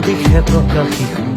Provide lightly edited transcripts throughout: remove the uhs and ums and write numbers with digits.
দিশে প্ৰকাশিত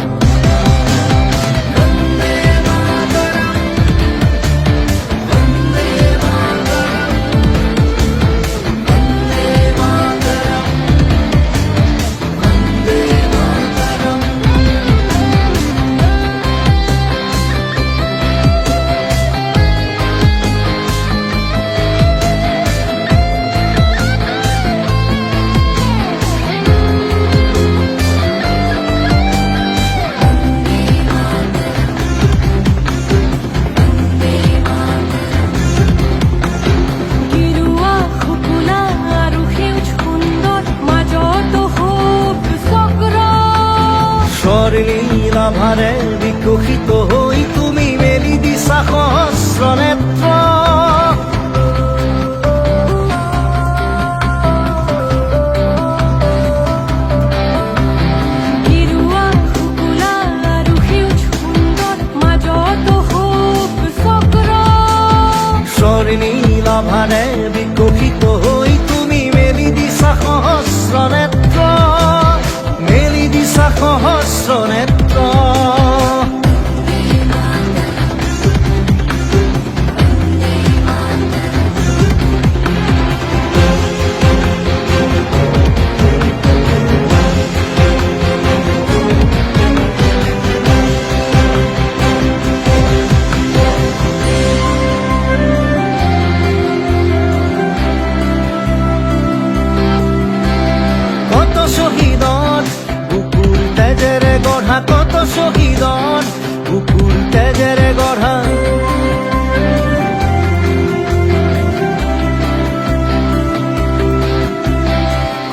নীলাভাৰে বিকশিত হৈ তুমি মেলি দিছা সহস্ৰ নেত্ৰ গেৰুৱা শুকুলা আৰু সেউজ সুন্দৰ মাজত শোভ চক্ৰ নীলাভাৰে বিকশিত হৈ তুমি মেলি দিছা সহস্ৰ নেত্ৰ মেলি দিছা সহস্ৰ নেত্ৰ কত শহীদৰ বুকুৰ তেজেৰে গঢ়া কত শহীদৰ বুকুৰ তেজেৰে গঢ়া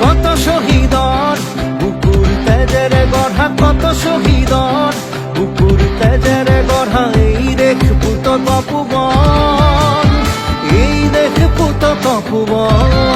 কত শহীদৰ বুকুৰ তেজেৰে গঢ়া কত শহীদৰ বুকুৰ তেজেৰে গঢ়া এই দেশ পুতক পুবন এই দেশ পুতক পুবন